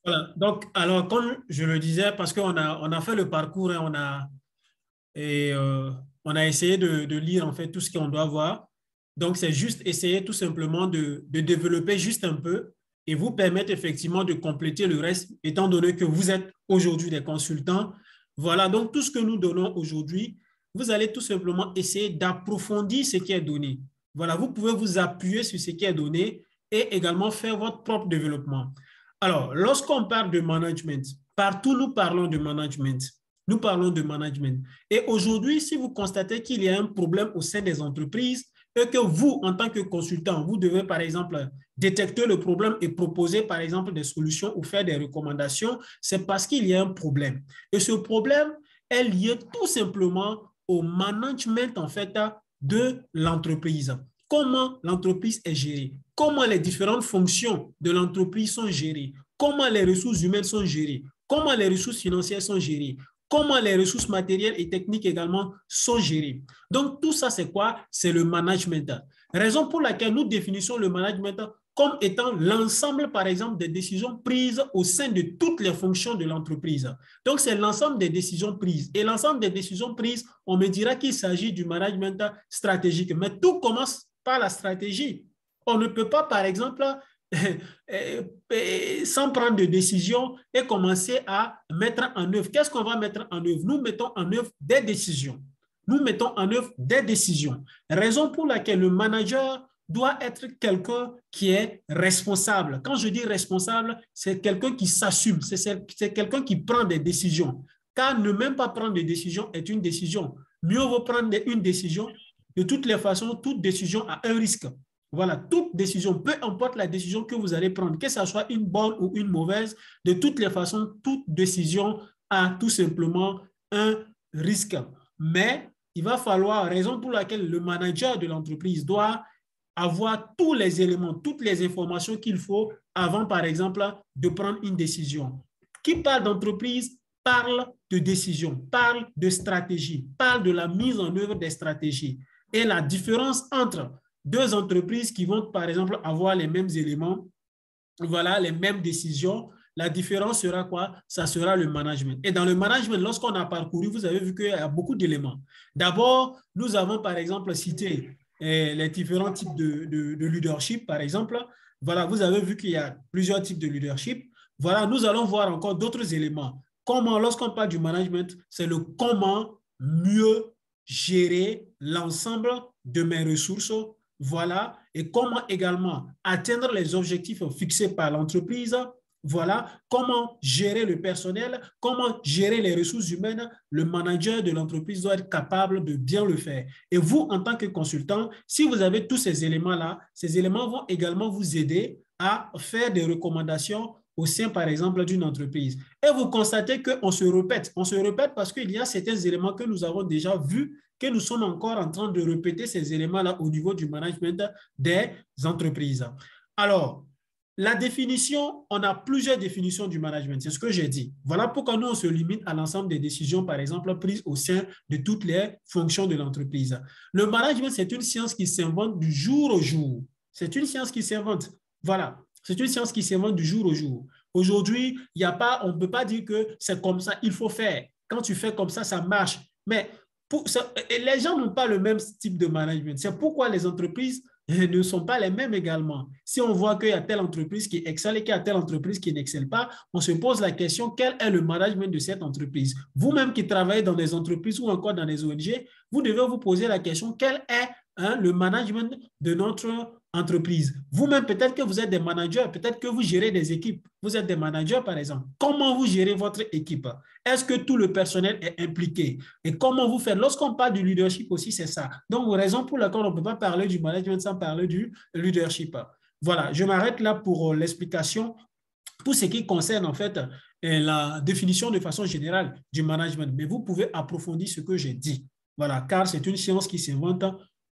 Voilà. Donc, alors, comme je le disais, parce on a fait le parcours, hein, et, euh, on a essayé de lire en fait tout ce qu'on doit voir. Donc, c'est juste essayer tout simplement de développer juste un peu et vous permettre effectivement de compléter le reste, étant donné que vous êtes aujourd'hui des consultants. Voilà, donc tout ce que nous donnons aujourd'hui, vous allez tout simplement essayer d'approfondir ce qui est donné. Voilà, vous pouvez vous appuyer sur ce qui est donné et également faire votre propre développement. Alors, lorsqu'on parle de management, partout nous parlons de management. Nous parlons de management. Et aujourd'hui, si vous constatez qu'il y a un problème au sein des entreprises et que vous, en tant que consultant, vous devez, par exemple, détecter le problème et proposer, par exemple, des solutions ou faire des recommandations, c'est parce qu'il y a un problème. Et ce problème est lié tout simplement au management, en fait, de l'entreprise. Comment l'entreprise est gérée, comment les différentes fonctions de l'entreprise sont gérées, comment les ressources humaines sont gérées, comment les ressources financières sont gérées, comment les ressources matérielles et techniques également sont gérées. Donc, tout ça, c'est quoi? C'est le management. Raison pour laquelle nous définissons le management comme étant l'ensemble, par exemple, des décisions prises au sein de toutes les fonctions de l'entreprise. Donc, c'est l'ensemble des décisions prises. Et l'ensemble des décisions prises, on me dira qu'il s'agit du management stratégique. Mais tout commence par la stratégie. On ne peut pas, par exemple, sans prendre de décision et commencer à mettre en œuvre. Qu'est-ce qu'on va mettre en œuvre? Nous mettons en œuvre des décisions. Nous mettons en œuvre des décisions. Raison pour laquelle le manager doit être quelqu'un qui est responsable. Quand je dis responsable, c'est quelqu'un qui s'assume, c'est quelqu'un qui prend des décisions. Car ne même pas prendre des décisions est une décision. Mieux vaut prendre une décision. De toutes les façons, toute décision a un risque. Voilà, toute décision, peu importe la décision que vous allez prendre, que ce soit une bonne ou une mauvaise, de toutes les façons, toute décision a tout simplement un risque. Mais il va falloir, raison pour laquelle le manager de l'entreprise doit avoir tous les éléments, toutes les informations qu'il faut avant, par exemple, de prendre une décision. Qui parle d'entreprise parle de décision, parle de stratégie, parle de la mise en œuvre des stratégies. Et la différence entre deux entreprises qui vont, par exemple, avoir les mêmes éléments, voilà, les mêmes décisions, la différence sera quoi? Ça sera le management. Et dans le management, lorsqu'on a parcouru, vous avez vu qu'il y a beaucoup d'éléments. D'abord, nous avons, par exemple, cité les différents types de leadership, par exemple. Voilà, vous avez vu qu'il y a plusieurs types de leadership. Voilà, nous allons voir encore d'autres éléments. Comment, lorsqu'on parle du management, c'est le comment mieux gérer l'ensemble de mes ressources, voilà, et comment également atteindre les objectifs fixés par l'entreprise, voilà, comment gérer le personnel, comment gérer les ressources humaines. Le manager de l'entreprise doit être capable de bien le faire. Et vous, en tant que consultant, si vous avez tous ces éléments-là, ces éléments vont également vous aider à faire des recommandations au sein, par exemple, d'une entreprise. Et vous constatez qu'on se répète. On se répète parce qu'il y a certains éléments que nous avons déjà vus, que nous sommes encore en train de répéter ces éléments-là au niveau du management des entreprises. Alors, la définition, on a plusieurs définitions du management, c'est ce que j'ai dit. Voilà pourquoi nous, on se limite à l'ensemble des décisions, par exemple, prises au sein de toutes les fonctions de l'entreprise. Le management, c'est une science qui s'invente du jour au jour. C'est une science qui s'invente. Voilà, c'est une science qui s'invente du jour au jour. Aujourd'hui, il y a pas, on ne peut pas dire que c'est comme ça, il faut faire. Quand tu fais comme ça marche. Mais les gens n'ont pas le même type de management. C'est pourquoi les entreprises ne sont pas les mêmes également. Si on voit qu'il y a telle entreprise qui excelle et qu'il y a telle entreprise qui n'excelle pas, on se pose la question, quel est le management de cette entreprise? Vous-même qui travaillez dans des entreprises ou encore dans des ONG, vous devez vous poser la question, quel est le management de notre entreprise? Vous-même, peut-être que vous êtes des managers, peut-être que vous gérez des équipes. Vous êtes des managers, par exemple. Comment vous gérez votre équipe? Est-ce que tout le personnel est impliqué? Et comment vous faites? Lorsqu'on parle du leadership aussi, c'est ça. Donc, raison pour laquelle on ne peut pas parler du management sans parler du leadership. Voilà, je m'arrête là pour l'explication. Pour ce qui concerne en fait la définition de façon générale du management, mais vous pouvez approfondir ce que j'ai dit. Voilà, car c'est une science qui s'invente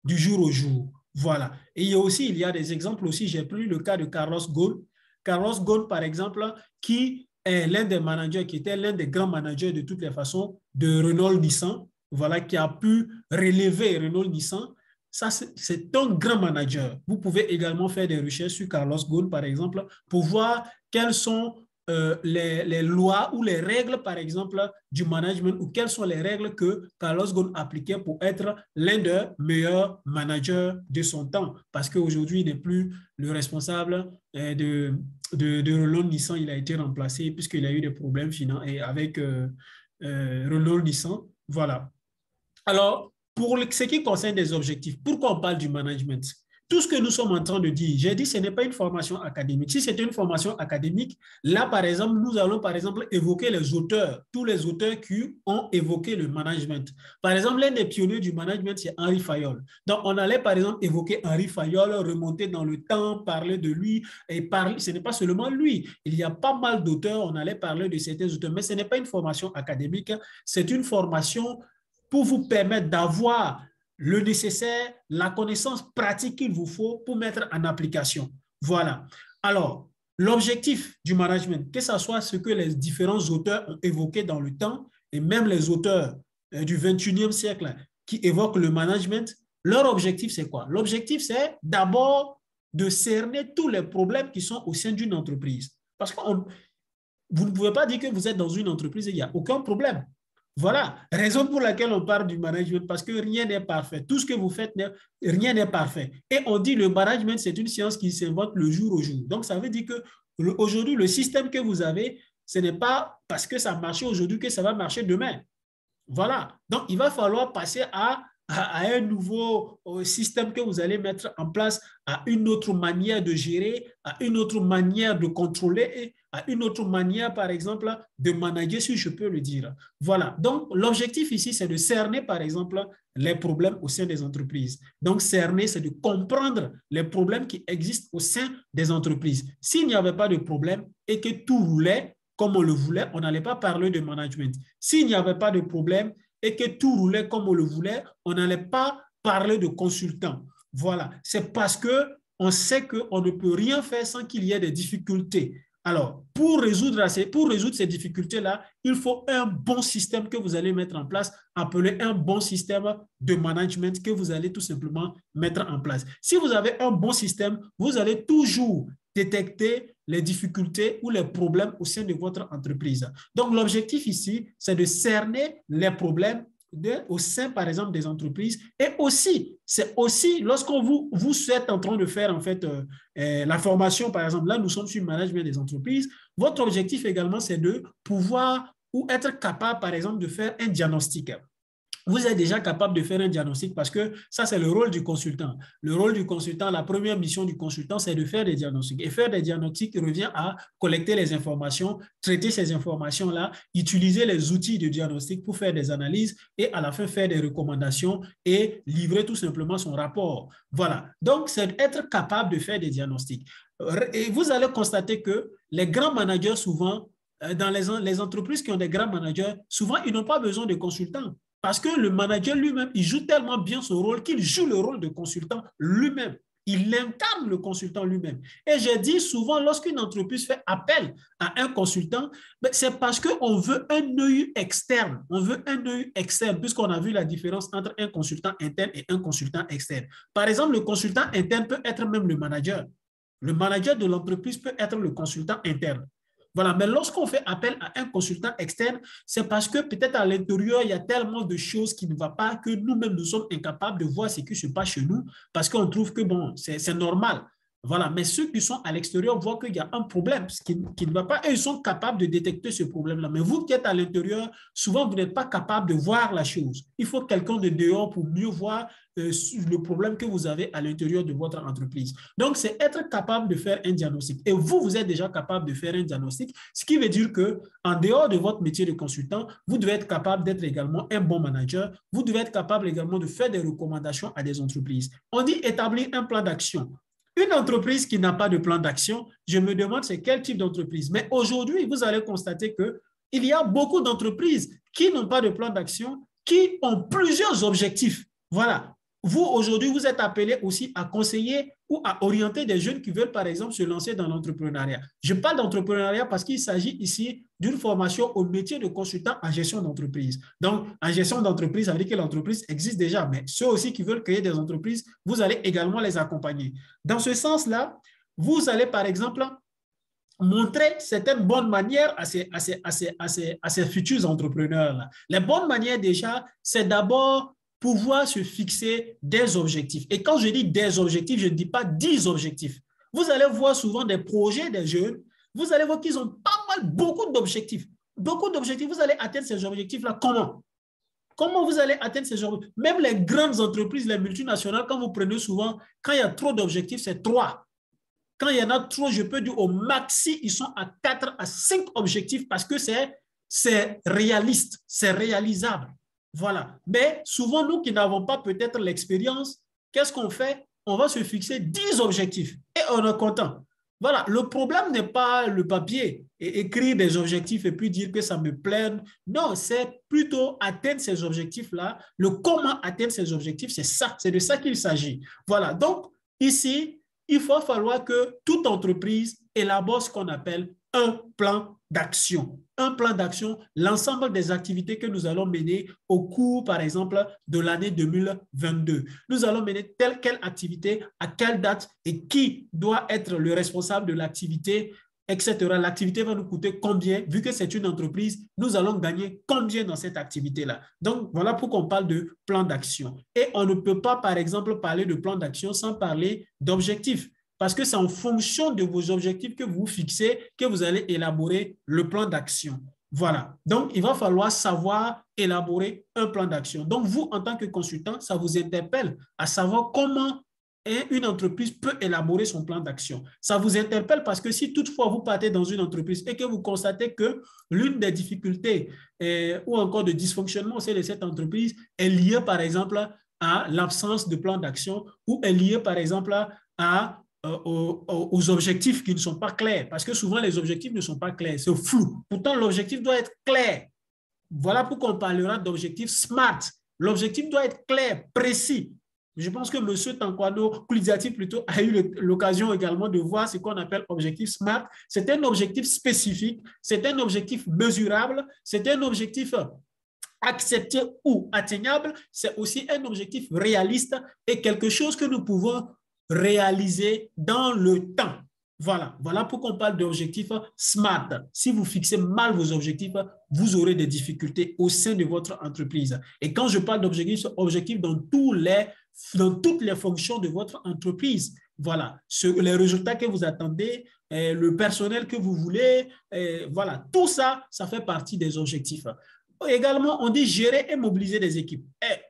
du jour au jour. Voilà. Et il y a des exemples aussi. J'ai pris le cas de Carlos Ghosn. Carlos Ghosn, par exemple, qui est l'un des managers, qui était l'un des grands managers de toutes les façons de Renault-Nissan, voilà, qui a pu relever Renault-Nissan. Ça, c'est un grand manager. Vous pouvez également faire des recherches sur Carlos Ghosn, par exemple, pour voir quels sont les lois ou les règles, par exemple, du management, ou quelles sont les règles que Carlos Ghosn appliquait pour être l'un des meilleurs managers de son temps. Parce qu'aujourd'hui, il n'est plus le responsable de Renault Nissan. Il a été remplacé puisqu'il a eu des problèmes financiers avec Renault Nissan. Voilà. Alors, pour ce qui concerne des objectifs, pourquoi on parle du management? Tout ce que nous sommes en train de dire, j'ai dit ce n'est pas une formation académique. Si c'était une formation académique, là, par exemple, nous allons, par exemple, évoquer les auteurs, tous les auteurs qui ont évoqué le management. Par exemple, l'un des pionniers du management, c'est Henri Fayol. Donc, on allait, par exemple, évoquer Henri Fayol, remonter dans le temps, parler de lui, et parler, ce n'est pas seulement lui. Il y a pas mal d'auteurs, on allait parler de certains auteurs, mais ce n'est pas une formation académique, c'est une formation pour vous permettre d'avoir le nécessaire, la connaissance pratique qu'il vous faut pour mettre en application. Voilà. Alors, l'objectif du management, que ce soit ce que les différents auteurs ont évoqué dans le temps, et même les auteurs du 21e siècle qui évoquent le management, leur objectif, c'est quoi? L'objectif, c'est d'abord de cerner tous les problèmes qui sont au sein d'une entreprise. Parce que vous ne pouvez pas dire que vous êtes dans une entreprise et il n'y a aucun problème. Voilà, raison pour laquelle on parle du management, parce que rien n'est parfait. Tout ce que vous faites, rien n'est parfait. Et on dit le management, c'est une science qui s'invente le jour au jour. Donc, ça veut dire qu'aujourd'hui, le système que vous avez, ce n'est pas parce que ça marche aujourd'hui que ça va marcher demain. Voilà. Donc, il va falloir passer à un nouveau système que vous allez mettre en place, à une autre manière de gérer, à une autre manière de contrôler et à une autre manière, par exemple, de manager, si je peux le dire. Voilà. Donc, l'objectif ici, c'est de cerner, par exemple, les problèmes au sein des entreprises. Donc, cerner, c'est de comprendre les problèmes qui existent au sein des entreprises. S'il n'y avait pas de problème et que tout roulait comme on le voulait, on n'allait pas parler de management. S'il n'y avait pas de problème et que tout roulait comme on le voulait, on n'allait pas parler de consultant. Voilà, c'est parce qu'on sait qu'on ne peut rien faire sans qu'il y ait des difficultés. Alors, pour résoudre ces difficultés-là, il faut un bon système que vous allez mettre en place, appelé un bon système de management que vous allez tout simplement mettre en place. Si vous avez un bon système, vous allez toujours détecter les difficultés ou les problèmes au sein de votre entreprise. Donc, l'objectif ici, c'est de cerner les problèmes au sein, par exemple, des entreprises. Et aussi, c'est aussi, lorsqu'on vous êtes en train de faire, en fait, la formation, par exemple, là, nous sommes sur le management des entreprises, votre objectif également, c'est de pouvoir ou être capable, par exemple, de faire un diagnostic. Vous êtes déjà capable de faire un diagnostic parce que ça, c'est le rôle du consultant. Le rôle du consultant, la première mission du consultant, c'est de faire des diagnostics. Et faire des diagnostics revient à collecter les informations, traiter ces informations-là, utiliser les outils de diagnostic pour faire des analyses et à la fin faire des recommandations et livrer tout simplement son rapport. Voilà. Donc, c'est être capable de faire des diagnostics. Et vous allez constater que les grands managers, souvent, dans les entreprises qui ont des grands managers, souvent, ils n'ont pas besoin de consultants. Parce que le manager lui-même, il joue tellement bien son rôle qu'il joue le rôle de consultant lui-même. Il incarne le consultant lui-même. Et j'ai dit souvent, lorsqu'une entreprise fait appel à un consultant, c'est parce qu'on veut un œil externe. On veut un œil externe, puisqu'on a vu la différence entre un consultant interne et un consultant externe. Par exemple, le consultant interne peut être même le manager. Le manager de l'entreprise peut être le consultant interne. Voilà, mais lorsqu'on fait appel à un consultant externe, c'est parce que peut-être à l'intérieur, il y a tellement de choses qui ne vont pas que nous-mêmes, nous sommes incapables de voir ce qui se passe chez nous parce qu'on trouve que, bon, c'est normal. Voilà, mais ceux qui sont à l'extérieur voient qu'il y a un problème qui ne va pas et ils sont capables de détecter ce problème-là. Mais vous qui êtes à l'intérieur, souvent, vous n'êtes pas capable de voir la chose. Il faut quelqu'un de dehors pour mieux voir le problème que vous avez à l'intérieur de votre entreprise. Donc, c'est être capable de faire un diagnostic. Et vous, vous êtes déjà capable de faire un diagnostic, ce qui veut dire qu'en dehors de votre métier de consultant, vous devez être capable d'être également un bon manager. Vous devez être capable également de faire des recommandations à des entreprises. On dit établir un plan d'action. Une entreprise qui n'a pas de plan d'action, je me demande c'est quel type d'entreprise. Mais aujourd'hui, vous allez constater qu'il y a beaucoup d'entreprises qui n'ont pas de plan d'action, qui ont plusieurs objectifs. Voilà. Vous, aujourd'hui, vous êtes appelé aussi à conseiller ou à orienter des jeunes qui veulent, par exemple, se lancer dans l'entrepreneuriat. Je parle d'entrepreneuriat parce qu'il s'agit ici d'une formation au métier de consultant en gestion d'entreprise. Donc, en gestion d'entreprise, ça veut dire que l'entreprise existe déjà, mais ceux aussi qui veulent créer des entreprises, vous allez également les accompagner. Dans ce sens-là, vous allez, par exemple, montrer certaines bonnes manières à ces futurs entrepreneurs-là. Les bonnes manières, déjà, c'est d'abord pouvoir se fixer des objectifs. Et quand je dis des objectifs, je ne dis pas 10 objectifs. Vous allez voir souvent des projets des jeunes, vous allez voir qu'ils ont pas mal, beaucoup d'objectifs. Beaucoup d'objectifs. Vous allez atteindre ces objectifs-là comment? Comment vous allez atteindre ces objectifs? Même les grandes entreprises, les multinationales, quand vous prenez souvent, quand il y a trop d'objectifs, c'est 3. Quand il y en a trop, je peux dire au maxi, ils sont à 4 à 5 objectifs parce que c'est réaliste, c'est réalisable. Voilà. Mais souvent, nous qui n'avons pas peut-être l'expérience, qu'est-ce qu'on fait? On va se fixer 10 objectifs et on est content. Voilà. Le problème n'est pas le papier et écrire des objectifs et puis dire que ça me plaît. Non, c'est plutôt atteindre ces objectifs-là. Le comment atteindre ces objectifs, c'est ça. C'est de ça qu'il s'agit. Voilà. Donc, ici, il va falloir que toute entreprise élabore ce qu'on appelle un plan d'action. Un plan d'action, l'ensemble des activités que nous allons mener au cours, par exemple, de l'année 2022. Nous allons mener telle quelle activité, à quelle date et qui doit être le responsable de l'activité, etc. L'activité va nous coûter combien, vu que c'est une entreprise, nous allons gagner combien dans cette activité-là. Donc, voilà pourquoi on parle de plan d'action. Et on ne peut pas, par exemple, parler de plan d'action sans parler d'objectifs. Parce que c'est en fonction de vos objectifs que vous fixez que vous allez élaborer le plan d'action. Voilà. Donc, il va falloir savoir élaborer un plan d'action. Donc, vous, en tant que consultant, ça vous interpelle à savoir comment une entreprise peut élaborer son plan d'action. Ça vous interpelle parce que si toutefois vous partez dans une entreprise et que vous constatez que l'une des difficultés ou encore de dysfonctionnement au sein de cette entreprise est liée, par exemple, à l'absence de plan d'action ou est liée, par exemple, aux objectifs qui ne sont pas clairs. Parce que souvent, les objectifs ne sont pas clairs, c'est flou. Pourtant, l'objectif doit être clair. Voilà pourquoi on parlera d'objectif SMART. L'objectif doit être clair, précis. Je pense que M. Tankwano Kulidiati plutôt a eu l'occasion également de voir ce qu'on appelle objectif SMART. C'est un objectif spécifique, c'est un objectif mesurable, c'est un objectif accepté ou atteignable, c'est aussi un objectif réaliste et quelque chose que nous pouvons réaliser dans le temps. Voilà, voilà pourquoi on parle d'objectifs SMART. Si vous fixez mal vos objectifs, vous aurez des difficultés au sein de votre entreprise. Et quand je parle d'objectifs, c'est objectifs dans toutes les fonctions de votre entreprise. Voilà, les résultats que vous attendez, le personnel que vous voulez, voilà, tout ça, ça fait partie des objectifs. Également, on dit gérer et mobiliser des équipes.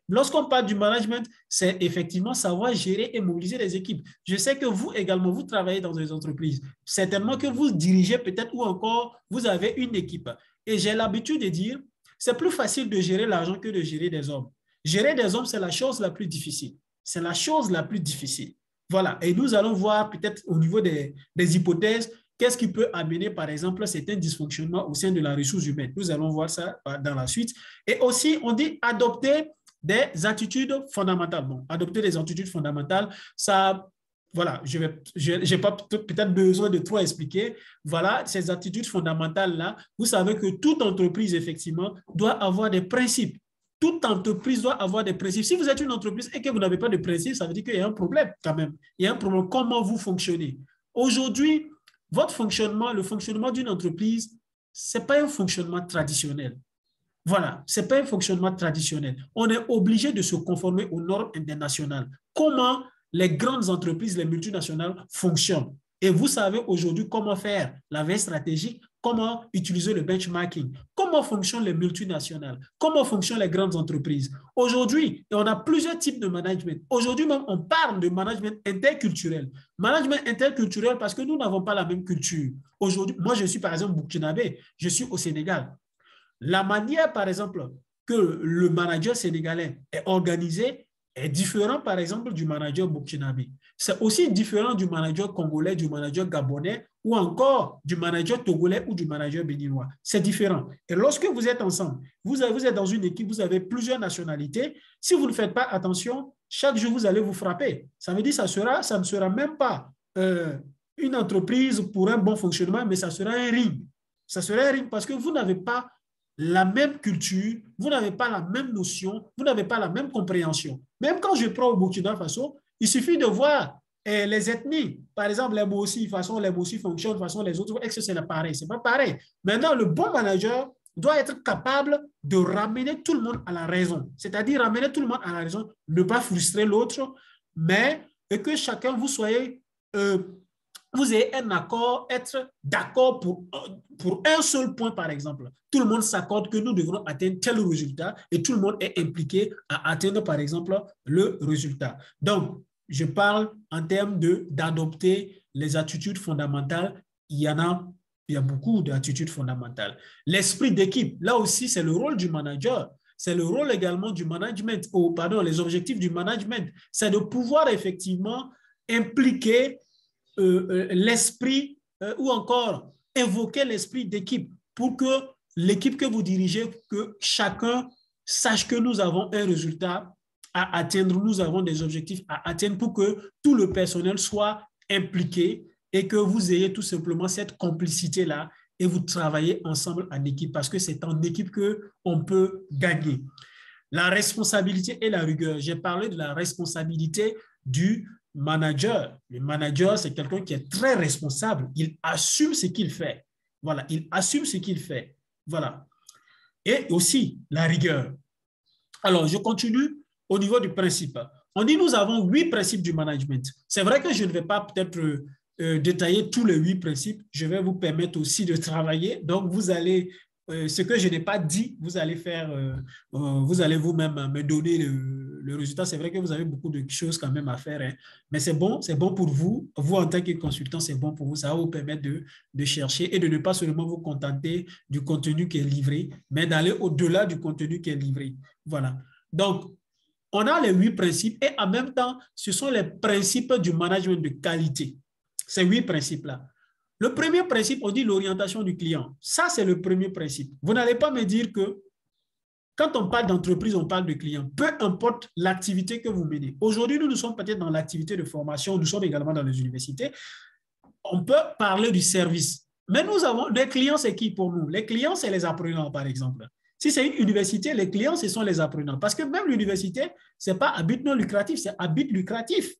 Lorsqu'on parle du management, c'est effectivement savoir gérer et mobiliser des équipes. Je sais que vous également, vous travaillez dans des entreprises. Certainement que vous dirigez peut-être ou encore vous avez une équipe. Et j'ai l'habitude de dire, c'est plus facile de gérer l'argent que de gérer des hommes. Gérer des hommes, c'est la chose la plus difficile. C'est la chose la plus difficile. Voilà. Et nous allons voir peut-être au niveau des hypothèses, qu'est-ce qui peut amener, par exemple, certains dysfonctionnements au sein de la ressource humaine? Nous allons voir ça dans la suite. Et aussi, on dit adopter des attitudes fondamentales. Bon, adopter des attitudes fondamentales, ça, voilà, je n'ai pas peut-être besoin de trop expliquer. Voilà, ces attitudes fondamentales-là, vous savez que toute entreprise, effectivement, doit avoir des principes. Toute entreprise doit avoir des principes. Si vous êtes une entreprise et que vous n'avez pas de principes, ça veut dire qu'il y a un problème quand même. Il y a un problème. Comment vous fonctionnez? Aujourd'hui, votre fonctionnement, le fonctionnement d'une entreprise, ce n'est pas un fonctionnement traditionnel. Voilà, ce n'est pas un fonctionnement traditionnel. On est obligé de se conformer aux normes internationales. Comment les grandes entreprises, les multinationales fonctionnent. Et vous savez aujourd'hui comment faire la veille stratégique, comment utiliser le benchmarking, comment fonctionnent les multinationales, comment fonctionnent les grandes entreprises. Aujourd'hui, on a plusieurs types de management. Aujourd'hui même, on parle de management interculturel. Management interculturel parce que nous n'avons pas la même culture. Aujourd'hui, moi, je suis par exemple burkinabé, je suis au Sénégal. La manière, par exemple, que le manager sénégalais est organisé est différent, par exemple, du manager burkinabé. C'est aussi différent du manager congolais, du manager gabonais ou encore du manager togolais ou du manager béninois. C'est différent. Et lorsque vous êtes ensemble, vous êtes dans une équipe, vous avez plusieurs nationalités. Si vous ne faites pas attention, chaque jour, vous allez vous frapper. Ça veut dire que ça ne sera même pas une entreprise pour un bon fonctionnement, mais ça sera un ring. Ça sera un ring parce que vous n'avez pas la même culture, vous n'avez pas la même notion, vous n'avez pas la même compréhension. Même quand je prends au Burkina Faso, il suffit de voir Et les ethnies, par exemple, les Bossis, de façon les Bossis fonctionnent, de façon les autres, est-ce que c'est pareil? Ce n'est pas pareil. Maintenant, le bon manager doit être capable de ramener tout le monde à la raison. C'est-à-dire ramener tout le monde à la raison, ne pas frustrer l'autre, mais que chacun vous ayez un accord, être d'accord pour un seul point, par exemple. Tout le monde s'accorde que nous devrons atteindre tel résultat et tout le monde est impliqué à atteindre, par exemple, le résultat. Donc, je parle en termes d'adopter les attitudes fondamentales. Il y a beaucoup d'attitudes fondamentales. L'esprit d'équipe, là aussi, c'est le rôle du manager. C'est le rôle également du management, les objectifs du management. C'est de pouvoir effectivement impliquer l'esprit ou encore évoquer l'esprit d'équipe pour que l'équipe que vous dirigez, que chacun sache que nous avons un résultat à atteindre, nous avons des objectifs à atteindre pour que tout le personnel soit impliqué et que vous ayez tout simplement cette complicité-là et vous travaillez ensemble en équipe parce que c'est en équipe qu'on peut gagner. La responsabilité et la rigueur. J'ai parlé de la responsabilité du manager. Le manager, c'est quelqu'un qui est très responsable. Il assume ce qu'il fait. Voilà, il assume ce qu'il fait. Voilà. Et aussi la rigueur. Alors, je continue au niveau du principe. On dit nous avons 8 principes du management. C'est vrai que je ne vais pas peut-être détailler tous les 8 principes. Je vais vous permettre aussi de travailler. Donc, vous allez, ce que je n'ai pas dit, vous allez faire, vous allez vous-même me donner le résultat. C'est vrai que vous avez beaucoup de choses quand même à faire, hein. Mais c'est bon pour vous. Vous, en tant que consultant, c'est bon pour vous. Ça va vous permettre de chercher et de ne pas seulement vous contenter du contenu qui est livré, mais d'aller au-delà du contenu qui est livré. Voilà. Donc, on a les 8 principes et en même temps, ce sont les principes du management de qualité. Ces 8 principes-là. Le premier principe, on dit l'orientation du client. Ça, c'est le premier principe. Vous n'allez pas me dire que quand on parle d'entreprise, on parle de client. Peu importe l'activité que vous menez. Aujourd'hui, nous sommes peut-être dans l'activité de formation, nous sommes également dans les universités. On peut parler du service. Mais nous avons, les clients, c'est qui pour nous? Les clients, c'est les apprenants, par exemple. Si c'est une université, les clients, ce sont les apprenants. Parce que même l'université, ce n'est pas à but non lucratif, c'est à but lucratif.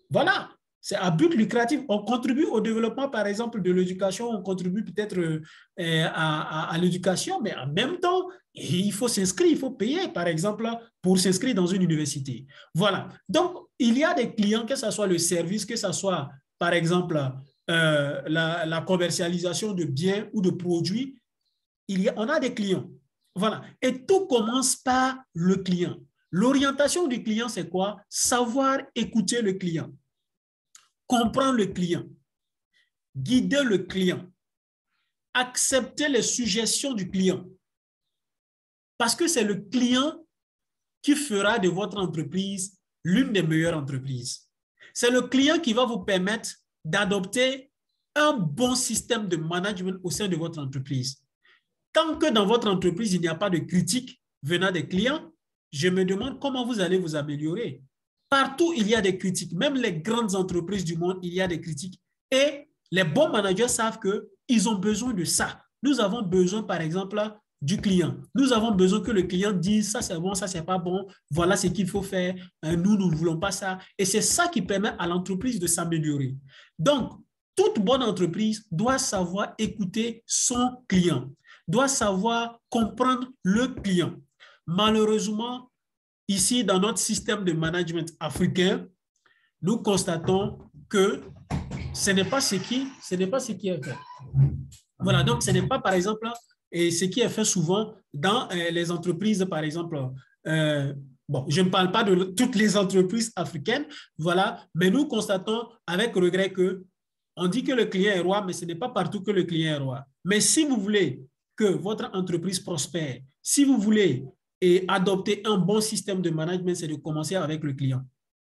Voilà, c'est à but lucratif. On contribue au développement, par exemple, de l'éducation, on contribue peut-être à l'éducation, mais en même temps, il faut s'inscrire, il faut payer, par exemple, pour s'inscrire dans une université. Voilà. Donc, il y a des clients, que ce soit le service, que ce soit, par exemple, la commercialisation de biens ou de produits, on a des clients. Voilà. Et tout commence par le client. L'orientation du client, c'est quoi? Savoir écouter le client, comprendre le client, guider le client, accepter les suggestions du client. Parce que c'est le client qui fera de votre entreprise l'une des meilleures entreprises. C'est le client qui va vous permettre d'adopter un bon système de management au sein de votre entreprise. Tant que dans votre entreprise, il n'y a pas de critiques venant des clients, je me demande comment vous allez vous améliorer. Partout, il y a des critiques. Même les grandes entreprises du monde, il y a des critiques. Et les bons managers savent qu'ils ont besoin de ça. Nous avons besoin, par exemple, du client. Nous avons besoin que le client dise ça c'est bon, ça c'est pas bon, voilà ce qu'il faut faire, nous ne voulons pas ça. Et c'est ça qui permet à l'entreprise de s'améliorer. Donc, toute bonne entreprise doit savoir écouter son client, doit savoir comprendre le client. Malheureusement, ici, dans notre système de management africain, nous constatons que ce n'est pas ce qui est fait. Voilà, donc ce n'est pas, par exemple, et ce qui est fait souvent dans les entreprises, par exemple, bon, je ne parle pas de toutes les entreprises africaines, voilà, mais nous constatons avec regret qu'on dit que le client est roi, mais ce n'est pas partout que le client est roi. Mais si vous voulez que votre entreprise prospère, si vous voulez adopter un bon système de management, c'est de commencer avec le client.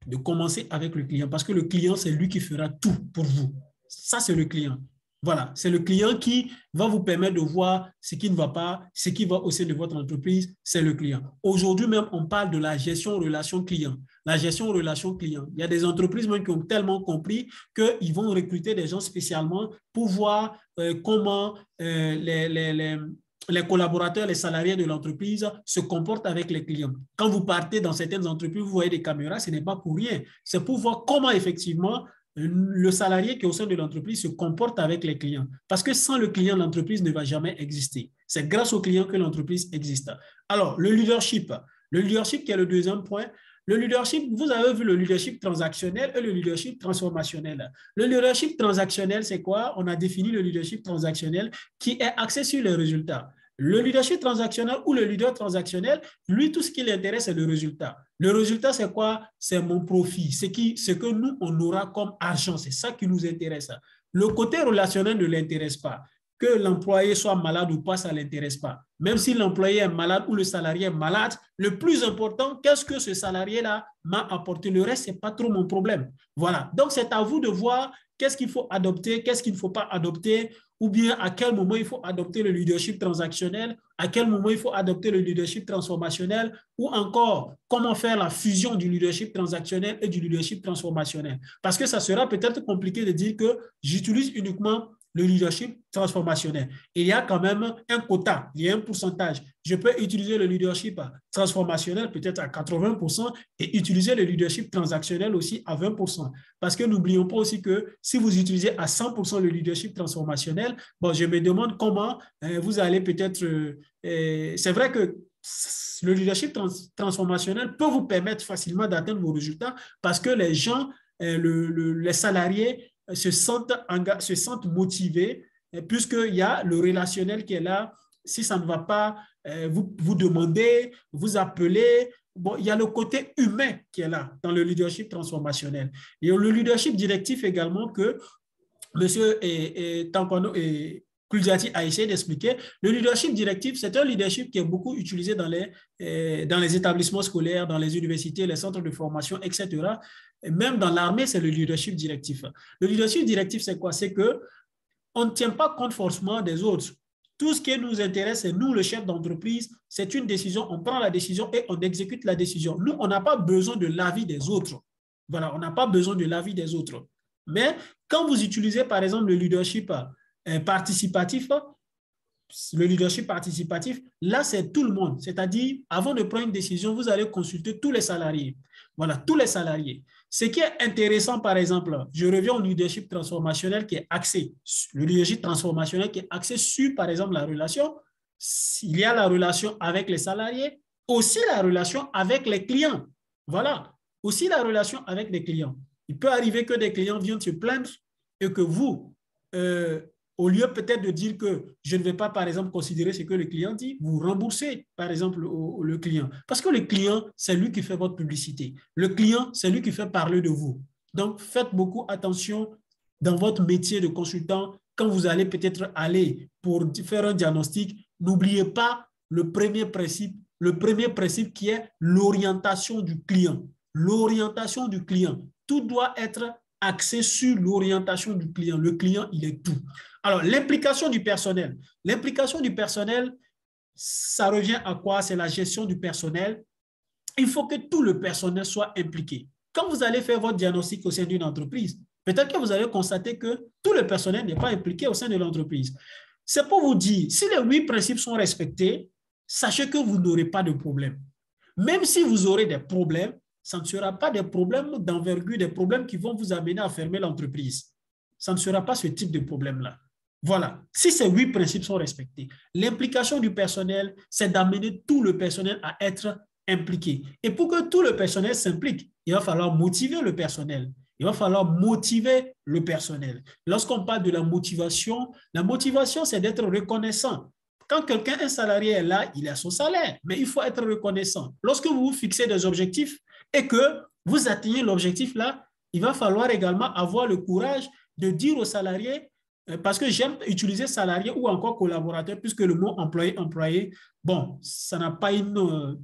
De commencer avec le client, parce que le client, c'est lui qui fera tout pour vous. Ça, c'est le client. Voilà, c'est le client qui va vous permettre de voir ce qui ne va pas, ce qui va au sein de votre entreprise, c'est le client. Aujourd'hui même, on parle de la gestion relation client. La gestion relation client. Il y a des entreprises même qui ont tellement compris qu'ils vont recruter des gens spécialement pour voir comment les collaborateurs, les salariés de l'entreprise se comportent avec les clients. Quand vous partez dans certaines entreprises, vous voyez des caméras, ce n'est pas pour rien. C'est pour voir comment effectivement le salarié qui est au sein de l'entreprise se comporte avec les clients. Parce que sans le client, l'entreprise ne va jamais exister. C'est grâce au client que l'entreprise existe. Alors, le leadership qui est le deuxième point. Le leadership, vous avez vu le leadership transactionnel et le leadership transformationnel. Le leadership transactionnel, c'est quoi? On a défini le leadership transactionnel qui est axé sur les résultats. Le leadership transactionnel ou le leader transactionnel, lui, tout ce qui l'intéresse, c'est le résultat. Le résultat, c'est quoi? C'est mon profit. Ce que nous, on aura comme argent. C'est ça qui nous intéresse. Le côté relationnel ne l'intéresse pas. Que l'employé soit malade ou pas, ça ne l'intéresse pas. Même si l'employé est malade ou le salarié est malade, le plus important, qu'est-ce que ce salarié-là m'a apporté? Le reste, ce n'est pas trop mon problème. Voilà. Donc, c'est à vous de voir qu'est-ce qu'il faut adopter, qu'est-ce qu'il ne faut pas adopter, ou bien à quel moment il faut adopter le leadership transactionnel, à quel moment il faut adopter le leadership transformationnel, ou encore comment faire la fusion du leadership transactionnel et du leadership transformationnel. Parce que ça sera peut-être compliqué de dire que j'utilise uniquement le leadership transformationnel. Il y a quand même un quota, il y a un pourcentage. Je peux utiliser le leadership transformationnel peut-être à 80% et utiliser le leadership transactionnel aussi à 20%. Parce que n'oublions pas aussi que si vous utilisez à 100% le leadership transformationnel, bon, je me demande comment vous allez peut-être... c'est vrai que le leadership transformationnel peut vous permettre facilement d'atteindre vos résultats parce que les gens, les salariés, se sentent motivés puisqu'il y a le relationnel qui est là. Si ça ne va pas, vous demandez, vous appelez. Bon, il y a le côté humain qui est là dans le leadership transformationnel. Et le leadership directif également que M. Tankwano et Kuljati a essayé d'expliquer. Le leadership directif, c'est un leadership qui est beaucoup utilisé dans les établissements scolaires, dans les universités, les centres de formation, etc. Et même dans l'armée, c'est le leadership directif. Le leadership directif, c'est quoi? C'est qu'on ne tient pas compte forcément des autres. Tout ce qui nous intéresse, c'est nous, le chef d'entreprise, c'est une décision, on prend la décision et on exécute la décision. Nous, on n'a pas besoin de l'avis des autres. Voilà, on n'a pas besoin de l'avis des autres. Mais quand vous utilisez, par exemple, le leadership participatif, là, c'est tout le monde. C'est-à-dire, avant de prendre une décision, vous allez consulter tous les salariés. Voilà, tous les salariés. Ce qui est intéressant, par exemple, je reviens au leadership transformationnel qui est axé, le leadership transformationnel qui est axé sur, par exemple, la relation. Il y a la relation avec les salariés, aussi la relation avec les clients. Voilà, aussi la relation avec les clients. Il peut arriver que des clients viennent se plaindre et que vous, au lieu peut-être de dire que je ne vais pas, par exemple, considérer ce que le client dit, vous remboursez, par exemple, le client. Parce que le client, c'est lui qui fait votre publicité. Le client, c'est lui qui fait parler de vous. Donc, faites beaucoup attention dans votre métier de consultant. Quand vous allez peut-être aller pour faire un diagnostic, n'oubliez pas le premier principe qui est l'orientation du client. L'orientation du client. Tout doit être axé sur l'orientation du client. Le client, il est tout. Alors, l'implication du personnel. L'implication du personnel, ça revient à quoi? C'est la gestion du personnel. Il faut que tout le personnel soit impliqué. Quand vous allez faire votre diagnostic au sein d'une entreprise, peut-être que vous allez constater que tout le personnel n'est pas impliqué au sein de l'entreprise. C'est pour vous dire, si les 8 principes sont respectés, sachez que vous n'aurez pas de problème. Même si vous aurez des problèmes, ça ne sera pas des problèmes d'envergure, des problèmes qui vont vous amener à fermer l'entreprise. Ça ne sera pas ce type de problème-là. Voilà, si ces 8 principes sont respectés, l'implication du personnel, c'est d'amener tout le personnel à être impliqué. Et pour que tout le personnel s'implique, il va falloir motiver le personnel. Il va falloir motiver le personnel. Lorsqu'on parle de la motivation, c'est d'être reconnaissant. Quand quelqu'un, un salarié est là, il a son salaire, mais il faut être reconnaissant. Lorsque vous vous fixez des objectifs et que vous atteignez l'objectif là, il va falloir également avoir le courage de dire aux salariés, parce que j'aime utiliser salarié ou encore collaborateur, puisque le mot employé, bon, ça n'a pas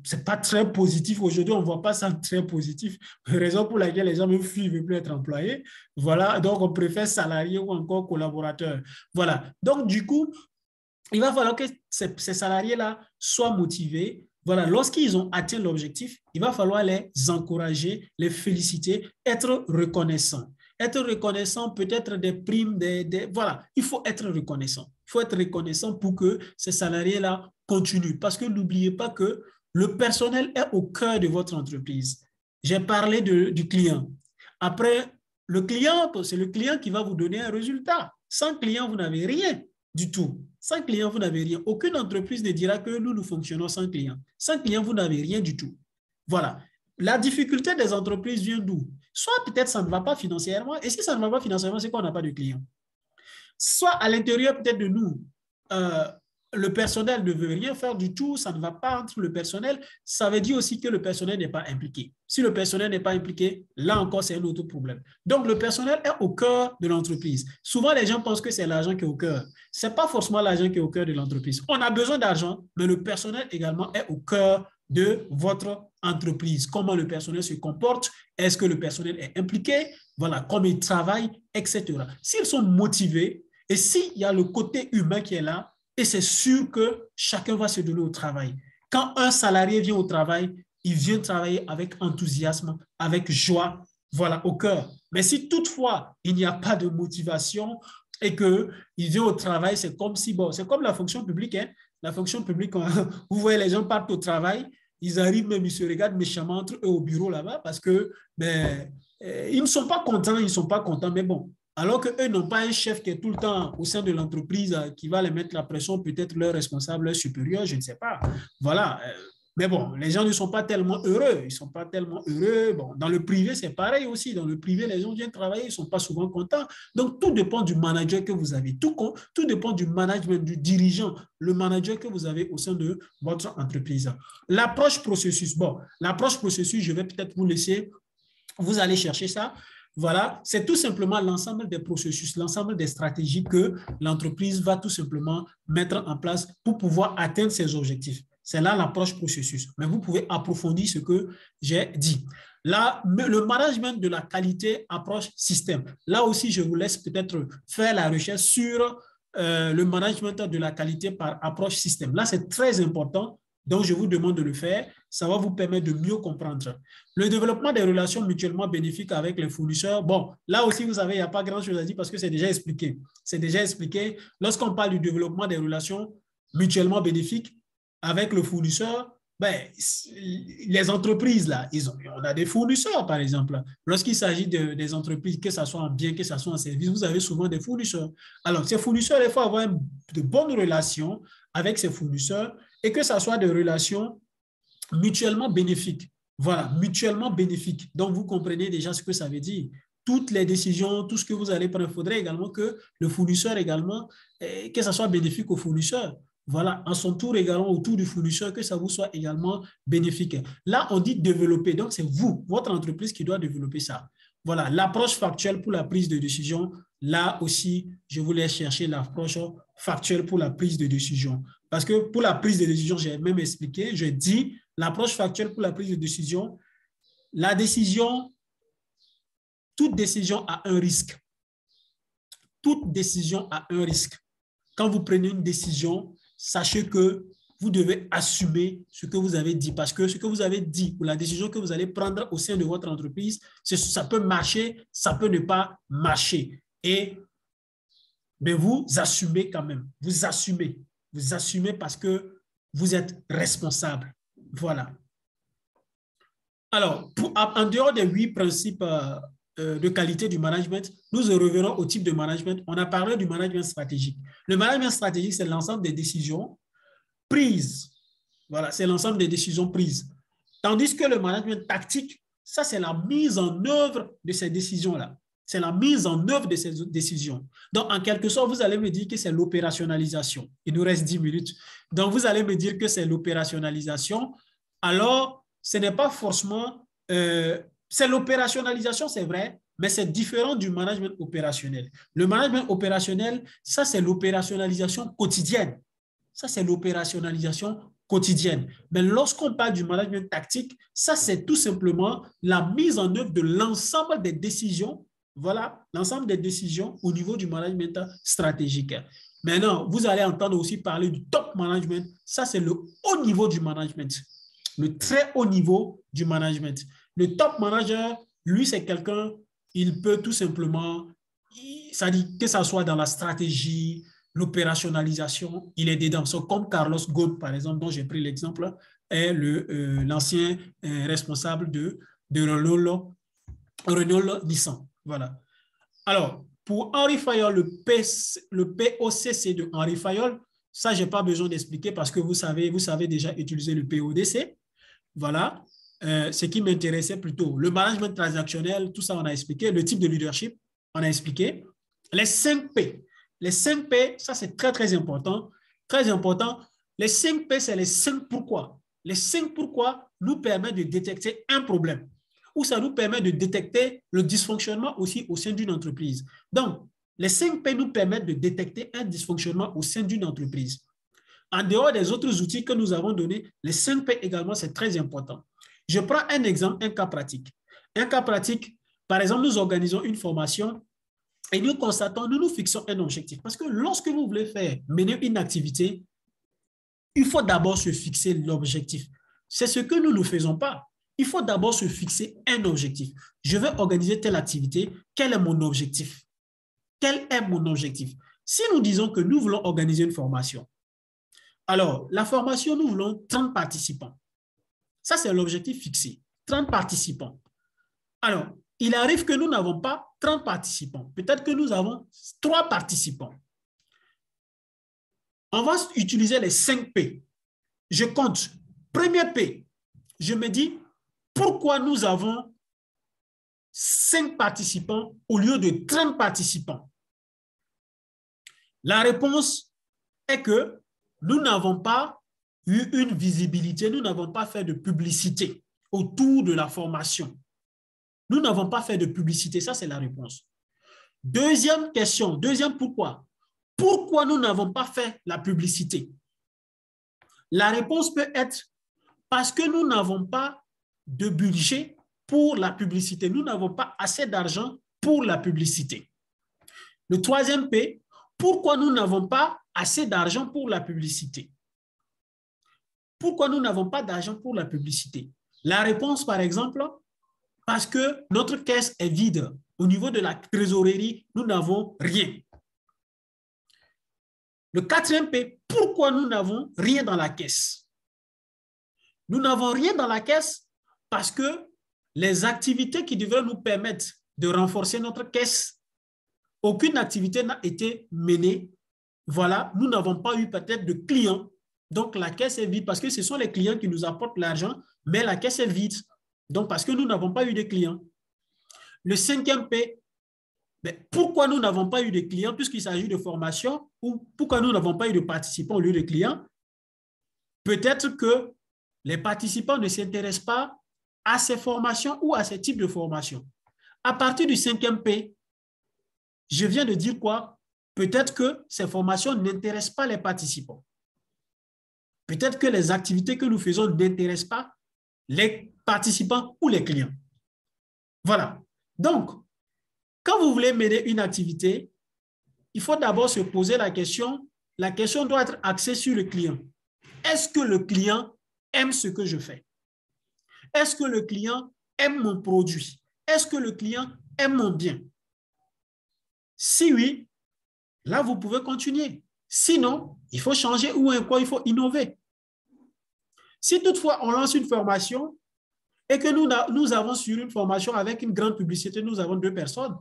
c'est pas très positif. Aujourd'hui, on ne voit pas ça très positif. Raison pour laquelle les gens me fuient, ne veulent plus être employés. Voilà, donc on préfère salarié ou encore collaborateur. Voilà, donc du coup, il va falloir que ces salariés-là soient motivés. Voilà, lorsqu'ils ont atteint l'objectif, il va falloir les encourager, les féliciter, être reconnaissants. Être reconnaissant, peut-être des primes, voilà, il faut être reconnaissant. Il faut être reconnaissant pour que ces salariés-là continuent. Parce que n'oubliez pas que le personnel est au cœur de votre entreprise. J'ai parlé du client. Après, Le client, c'est le client qui va vous donner un résultat. Sans client, vous n'avez rien du tout. Sans client, vous n'avez rien. Aucune entreprise ne dira que nous fonctionnons sans client. Sans client, vous n'avez rien du tout. Voilà. La difficulté des entreprises vient d'où? Soit peut-être ça ne va pas financièrement, et si ça ne va pas financièrement, c'est qu'on n'a pas de clients. Soit à l'intérieur peut-être de nous, le personnel ne veut rien faire du tout, ça ne va pas entre le personnel, ça veut dire aussi que le personnel n'est pas impliqué. Si le personnel n'est pas impliqué, là encore, c'est un autre problème. Donc, le personnel est au cœur de l'entreprise. Souvent, les gens pensent que c'est l'argent qui est au cœur. Ce n'est pas forcément l'argent qui est au cœur de l'entreprise. On a besoin d'argent, mais le personnel également est au cœur de votre entreprise. Comment le personnel se comporte, est-ce que le personnel est impliqué, voilà, comment il travaille, etc. S'ils sont motivés et s'il y a le côté humain qui est là, et c'est sûr que chacun va se donner au travail. Quand un salarié vient au travail, il vient travailler avec enthousiasme, avec joie, voilà, au cœur. Mais si toutefois, il n'y a pas de motivation et qu'il vient au travail, c'est comme si, bon, c'est comme la fonction publique, hein. La fonction publique, vous voyez, les gens partent au travail, ils arrivent même, ils se regardent méchamment entre eux au bureau là-bas parce que, ils ne sont pas contents, mais bon. Alors qu'eux n'ont pas un chef qui est tout le temps au sein de l'entreprise qui va les mettre la pression, peut-être leur responsable, leur supérieur, je ne sais pas. Voilà. Mais bon, les gens ne sont pas tellement heureux. Ils ne sont pas tellement heureux. Bon, dans le privé, c'est pareil aussi. Dans le privé, les gens viennent travailler, ils ne sont pas souvent contents. Donc, tout dépend du manager que vous avez. Tout dépend du management, du dirigeant, le manager que vous avez au sein de votre entreprise. L'approche processus. Bon, l'approche processus, je vais peut-être vous laisser. Vous allez chercher ça. Voilà, c'est tout simplement l'ensemble des processus, l'ensemble des stratégies que l'entreprise va tout simplement mettre en place pour pouvoir atteindre ses objectifs. C'est là l'approche processus. Mais vous pouvez approfondir ce que j'ai dit. Là, le management de la qualité, approche système. Là aussi, je vous laisse peut-être faire la recherche sur le management de la qualité par approche système. Là, c'est très important. Donc, je vous demande de le faire. Ça va vous permettre de mieux comprendre. Le développement des relations mutuellement bénéfiques avec les fournisseurs. Bon, là aussi, vous savez, il n'y a pas grand-chose à dire parce que c'est déjà expliqué. C'est déjà expliqué. Lorsqu'on parle du développement des relations mutuellement bénéfiques avec le fournisseur, ben, les entreprises, là, on a des fournisseurs, par exemple. Lorsqu'il s'agit des entreprises, que ce soit en bien, que ce soit en service, vous avez souvent des fournisseurs. Alors, ces fournisseurs, il faut avoir de bonnes relations avec ces fournisseurs et que ce soit des relations mutuellement bénéfiques. Voilà, mutuellement bénéfiques. Donc, vous comprenez déjà ce que ça veut dire. Toutes les décisions, tout ce que vous allez prendre, il faudrait également que le fournisseur également, que ça soit bénéfique au fournisseur. Voilà, en son tour également, autour du fournisseur, que ça vous soit également bénéfique. Là, on dit développer. Donc, c'est vous, votre entreprise qui doit développer ça. Voilà, l'approche factuelle pour la prise de décision. Là aussi, je voulais chercher l'approche factuelle pour la prise de décision. Parce que pour la prise de décision, j'ai même expliqué, je dis l'approche factuelle pour la prise de décision. La décision, toute décision a un risque. Toute décision a un risque. Quand vous prenez une décision, sachez que vous devez assumer ce que vous avez dit parce que ce que vous avez dit ou la décision que vous allez prendre au sein de votre entreprise, ça peut marcher, ça peut ne pas marcher. Mais vous assumez quand même. Vous assumez parce que vous êtes responsable. Voilà. Alors, en dehors des 8 principes de qualité du management, nous revenons au type de management. On a parlé du management stratégique. Le management stratégique, c'est l'ensemble des décisions prises. Voilà, c'est l'ensemble des décisions prises. Tandis que le management tactique, ça, c'est la mise en œuvre de ces décisions-là. C'est la mise en œuvre de ces décisions. Donc, en quelque sorte, vous allez me dire que c'est l'opérationnalisation. Il nous reste 10 minutes. Donc, vous allez me dire que c'est l'opérationnalisation. Alors, ce n'est pas forcément... c'est l'opérationnalisation, c'est vrai, mais c'est différent du management opérationnel. Le management opérationnel, ça, c'est l'opérationnalisation quotidienne. Ça, c'est l'opérationnalisation quotidienne. Mais lorsqu'on parle du management tactique, ça, c'est tout simplement la mise en œuvre de l'ensemble des décisions. Voilà, l'ensemble des décisions au niveau du management stratégique. Maintenant, vous allez entendre aussi parler du top management. Ça, c'est le haut niveau du management. Le très haut niveau du management. Le top manager, lui, c'est quelqu'un, il peut tout simplement, ça dit que ça soit dans la stratégie, l'opérationnalisation, il est dedans. So, comme Carlos Ghosn, par exemple, dont j'ai pris l'exemple, est l'ancien responsable de Renault Nissan. Voilà. Alors, pour Henri Fayol, le POCC de Henri Fayol, ça, je n'ai pas besoin d'expliquer parce que vous savez déjà utiliser le PODC. Voilà. Ce qui m'intéressait plutôt, le management transactionnel, tout ça, on a expliqué. Le type de leadership, on a expliqué. Les 5 P. Les 5 P, ça, c'est très, très important. Très important. Les 5 P, c'est les 5 pourquoi. Les 5 pourquoi nous permettent de détecter un problème ou ça nous permet de détecter le dysfonctionnement aussi au sein d'une entreprise. Donc, les 5 P nous permettent de détecter un dysfonctionnement au sein d'une entreprise. En dehors des autres outils que nous avons donnés, les 5 P également, c'est très important. Je prends un exemple, un cas pratique. Un cas pratique, par exemple, nous organisons une formation et nous constatons, nous fixons un objectif. Parce que lorsque vous voulez mener une activité, il faut d'abord se fixer l'objectif. C'est ce que nous ne faisons pas. Il faut d'abord se fixer un objectif. Je veux organiser telle activité. Quel est mon objectif? Quel est mon objectif? Si nous disons que nous voulons organiser une formation, alors la formation, nous voulons 30 participants. Ça, c'est l'objectif fixé. 30 participants. Alors, il arrive que nous n'avons pas 30 participants. Peut-être que nous avons 3 participants. On va utiliser les 5 P. Je compte. Premier P, je me dis, pourquoi nous avons 5 participants au lieu de 30 participants? La réponse est que nous n'avons pas eu une visibilité, nous n'avons pas fait de publicité autour de la formation. Nous n'avons pas fait de publicité, ça c'est la réponse. Deuxième question, deuxième pourquoi. Pourquoi nous n'avons pas fait la publicité? La réponse peut être parce que nous n'avons pas de budget pour la publicité. Nous n'avons pas assez d'argent pour la publicité. Le troisième P, pourquoi nous n'avons pas assez d'argent pour la publicité? Pourquoi nous n'avons pas d'argent pour la publicité? La réponse, par exemple, parce que notre caisse est vide. Au niveau de la trésorerie, nous n'avons rien. Le quatrième P, pourquoi nous n'avons rien dans la caisse? Nous n'avons rien dans la caisse parce que les activités qui devraient nous permettre de renforcer notre caisse, aucune activité n'a été menée. Voilà, nous n'avons pas eu peut-être de clients. Donc, la caisse est vide parce que ce sont les clients qui nous apportent l'argent, mais la caisse est vide. Donc, parce que nous n'avons pas eu de clients. Le cinquième P, pourquoi nous n'avons pas eu de clients puisqu'il s'agit de formation ou pourquoi nous n'avons pas eu de participants au lieu de clients? Peut-être que les participants ne s'intéressent pas à ces formations ou à ces types de formations. À partir du cinquième P, je viens de dire quoi? Peut-être que ces formations n'intéressent pas les participants. Peut-être que les activités que nous faisons n'intéressent pas les participants ou les clients. Voilà. Donc, quand vous voulez mener une activité, il faut d'abord se poser la question. La question doit être axée sur le client. Est-ce que le client aime ce que je fais? Est-ce que le client aime mon produit? Est-ce que le client aime mon bien? Si oui, là, vous pouvez continuer. Sinon, il faut changer ou encore il faut innover. Si toutefois, on lance une formation et que nous avons sur une formation avec une grande publicité, nous avons 2 personnes,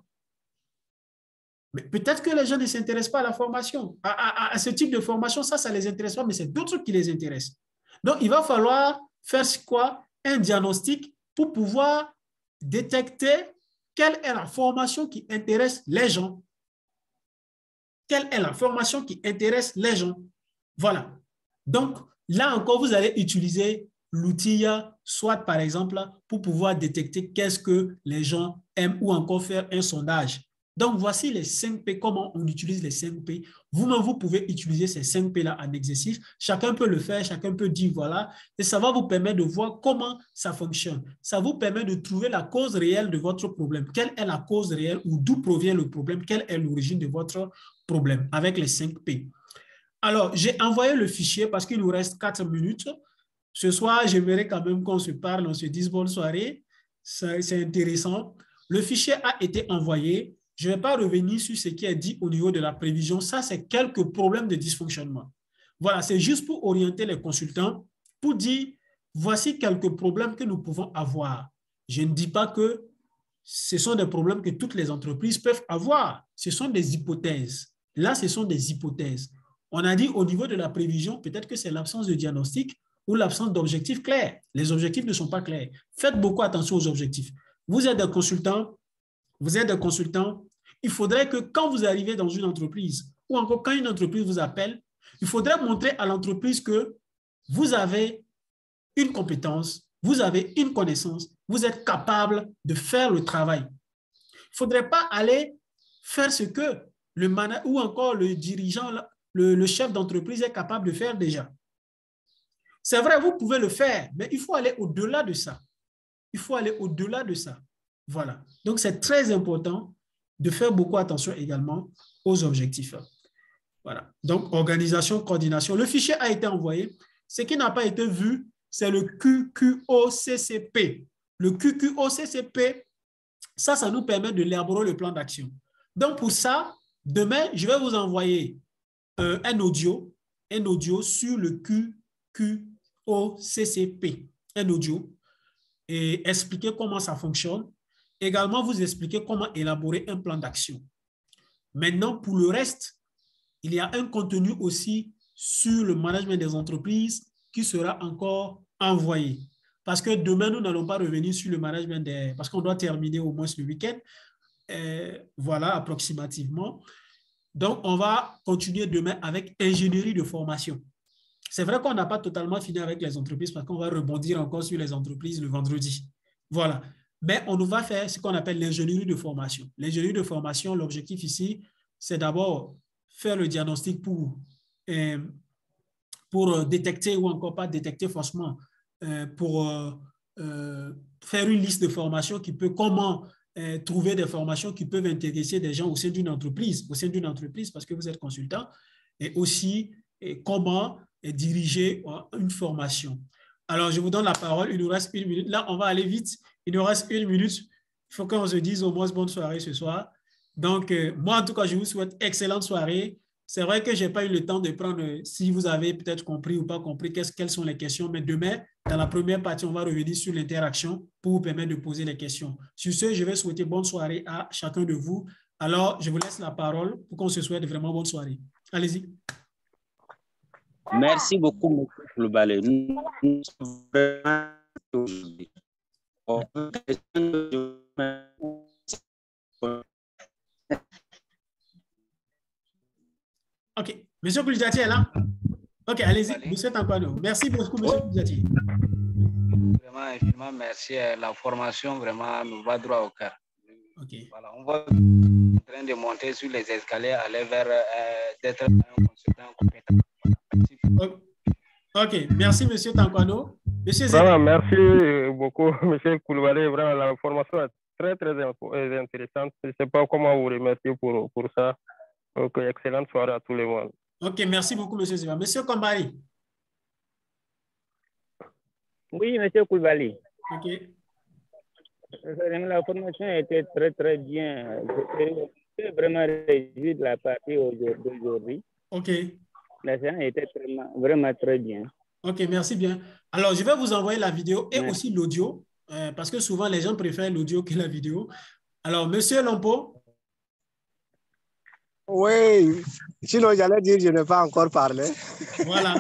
mais peut-être que les gens ne s'intéressent pas à la formation, à ce type de formation, ça les intéresse pas, mais c'est d'autres qui les intéressent. Donc, il va falloir faire quoi? Un diagnostic pour pouvoir détecter quelle est la formation qui intéresse les gens. Quelle est la formation qui intéresse les gens? Voilà. Donc, là encore, vous allez utiliser l'outil SWOT, par exemple, pour pouvoir détecter qu'est-ce que les gens aiment ou encore faire un sondage. Donc, voici les 5 P, comment on utilise les 5 P. Vous-même, vous pouvez utiliser ces 5 P-là en exercice. Chacun peut le faire, chacun peut dire voilà. Et ça va vous permettre de voir comment ça fonctionne. Ça vous permet de trouver la cause réelle de votre problème. Quelle est la cause réelle ou d'où provient le problème? Quelle est l'origine de votre problème avec les 5 P? Alors, j'ai envoyé le fichier parce qu'il nous reste 4 minutes. Ce soir, j'aimerais quand même qu'on se parle, on se dise bonne soirée. C'est intéressant. Le fichier a été envoyé. Je ne vais pas revenir sur ce qui est dit au niveau de la prévision. Ça, c'est quelques problèmes de dysfonctionnement. Voilà, c'est juste pour orienter les consultants, pour dire, voici quelques problèmes que nous pouvons avoir. Je ne dis pas que ce sont des problèmes que toutes les entreprises peuvent avoir. Ce sont des hypothèses. Là, ce sont des hypothèses. On a dit au niveau de la prévision, peut-être que c'est l'absence de diagnostic ou l'absence d'objectifs clairs. Les objectifs ne sont pas clairs. Faites beaucoup attention aux objectifs. Vous êtes des consultants, il faudrait que quand vous arrivez dans une entreprise ou encore quand une entreprise vous appelle, il faudrait montrer à l'entreprise que vous avez une compétence, vous avez une connaissance, vous êtes capable de faire le travail. Il ne faudrait pas aller faire ce que le manager ou encore le dirigeant, le chef d'entreprise est capable de faire déjà. C'est vrai, vous pouvez le faire, mais il faut aller au-delà de ça. Il faut aller au-delà de ça. Voilà. Donc, c'est très important de faire beaucoup attention également aux objectifs. Voilà. Donc, organisation, coordination. Le fichier a été envoyé. Ce qui n'a pas été vu, c'est le QQOCCP. Le QQOCCP, ça nous permet de l'élaborer le plan d'action. Donc, pour ça, demain, je vais vous envoyer un audio sur le QQOCCP, un audio, et expliquer comment ça fonctionne. Également, vous expliquer comment élaborer un plan d'action. Maintenant, pour le reste, il y a un contenu aussi sur le management des entreprises qui sera encore envoyé. Parce que demain, nous n'allons pas revenir sur le management parce qu'on doit terminer au moins le week-end. Voilà, approximativement. Donc, on va continuer demain avec ingénierie de formation. C'est vrai qu'on n'a pas totalement fini avec les entreprises parce qu'on va rebondir encore sur les entreprises le vendredi. Voilà. Mais on va faire ce qu'on appelle l'ingénierie de formation. L'ingénierie de formation, l'objectif ici, c'est d'abord faire le diagnostic pour détecter ou encore pas détecter forcément, pour faire une liste de formations qui peut, comment trouver des formations qui peuvent intéresser des gens au sein d'une entreprise, parce que vous êtes consultant, et aussi comment diriger une formation. Alors, je vous donne la parole, il nous reste 1 minute. Là, on va aller vite, il nous reste 1 minute. Il faut qu'on se dise au moins bonne soirée ce soir. Donc, moi, en tout cas, je vous souhaite excellente soirée. C'est vrai que je n'ai pas eu le temps de prendre, si vous avez peut-être compris ou pas compris, quelles sont les questions, mais demain, dans la première partie, on va revenir sur l'interaction pour vous permettre de poser les questions. Sur ce, je vais souhaiter bonne soirée à chacun de vous. Alors, je vous laisse la parole pour qu'on se souhaite vraiment bonne soirée. Allez-y. Merci beaucoup, M. Koulibaly. Nous sommes vraiment aujourd'hui. OK. Monsieur Koulibaly est là? OK, allez-y. Monsieur Tankwano. Merci beaucoup, Monsieur Koulibaly. Vraiment, infiniment merci. La formation, vraiment, nous va droit au cœur. OK. Voilà, on va en train de monter sur les escaliers, aller vers d'être un consultant compétent. OK. Merci, Monsieur Tankwano. Monsieur Vraiment, merci beaucoup, Monsieur Koulibaly. Vraiment, la formation est très, très intéressante. Je ne sais pas comment vous remercier pour ça. Donc, excellente soirée à tout le monde. OK, merci beaucoup, Monsieur Ziva. Monsieur Kambari. Oui, Monsieur Koulibaly. OK. La formation a été très, très bien. Je suis vraiment réjoui de la partie d'aujourd'hui. OK. La séance était vraiment très bien. OK, merci bien. Alors, je vais vous envoyer la vidéo et aussi l'audio, parce que souvent, les gens préfèrent l'audio que la vidéo. Alors, Monsieur Lompo. Oui, sinon j'allais dire je n'ai pas encore parlé. Voilà.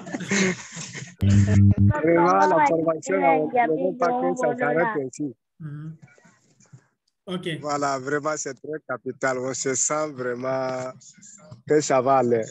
Vraiment, la formation, on ne veut pas que ça s'arrête ici. OK. Voilà, vraiment, c'est très capital. On se sent vraiment que ça va aller.